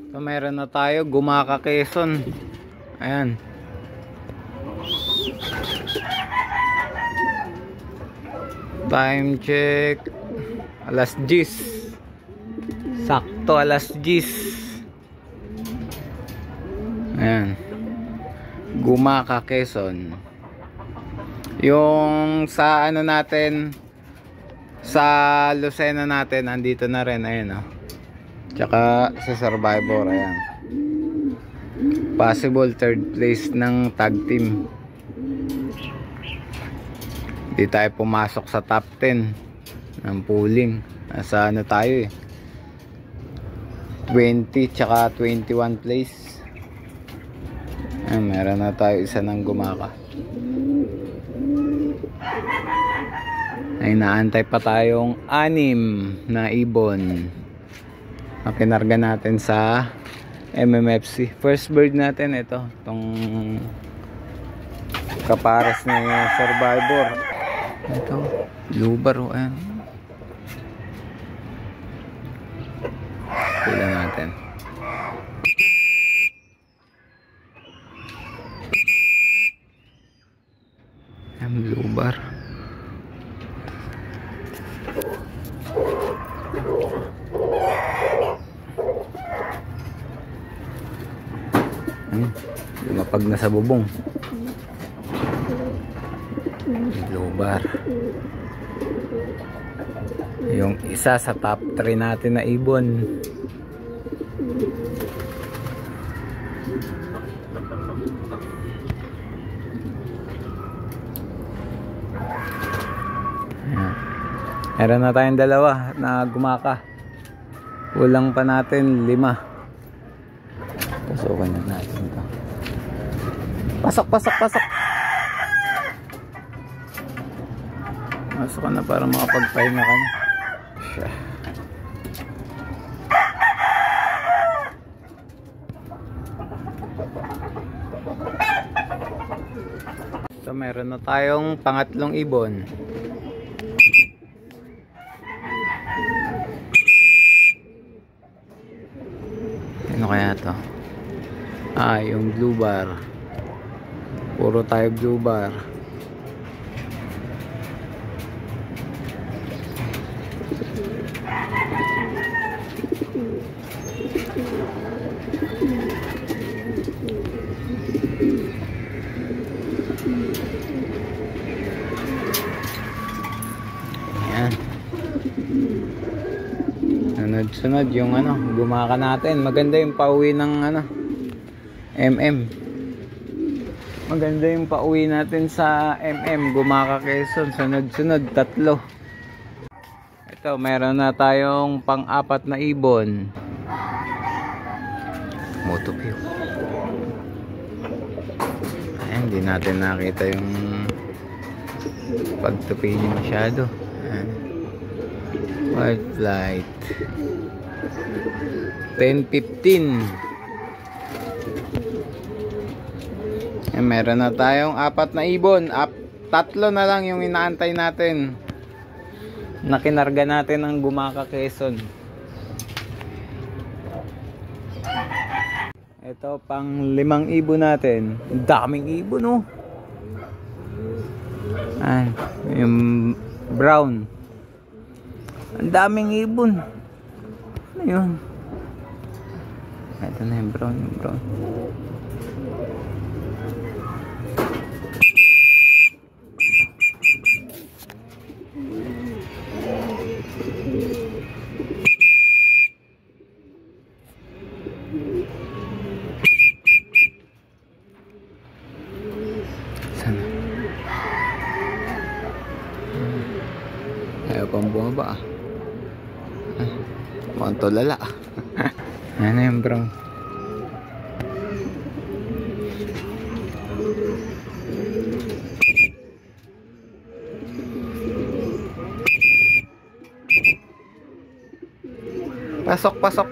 So meron na tayo, Gumaka Quezon. Ayan. Time check alas 10. Sakto alas 10. Ayan, Gumaka Quezon. Yung sa ano natin, sa Lucena natin, andito na rin. Ayan, oh. Tsaka sa Survivor. Ayan, possible third place ng tag team. Di tayo pumasok sa top 10 ng pooling. Nasa ano tayo 20 tsaka 21 place. Ayan, meron na tayo isa ng Gumaka. Ay, naantay pa tayong 6 na ibon na kinarga natin sa MMFC. First bird natin ito, itong kapares na Survivor. Ito, lubar. Ayan, pila natin. Ayan, lubar. Lumapag na sa bubong. Lubar. Yung isa sa top 3 natin na ibon. Meron na tayong dalawa na Gumaka. Kulang pa natin 5. Pasukan na natin ito. Pasok, pasok, pasok. Pasok ka na para makapagpahinga ka na. So meron na tayong pangatlong ibon. Ano kaya to? Yung blue bar. Puro tayo blue bar. Ayan. Sunod yung ano, Gumaka natin. Maganda yung pauwi ng ano, maganda yung pauwi natin sa Gumaka Quezon. Sunod 3. Ito, meron na tayong pang-4 na ibon. Motoview. Ayan, hindi natin nakita yung pagtupi niya masyado. Ayan. White flight 10-15. Meron na tayong 4 na ibon. 3 na lang yung inaantay natin na kinarga natin ng Gumaka Quezon. Ito pang 5 ibon natin. Daming ibon, oh. Ayan, yung brown. Ang daming ibon. Ano yun? Ito na yung brown, Sana. Ayaw pang bumaba. Mukhang tulala. Ano yung brown? Pasok, pasok.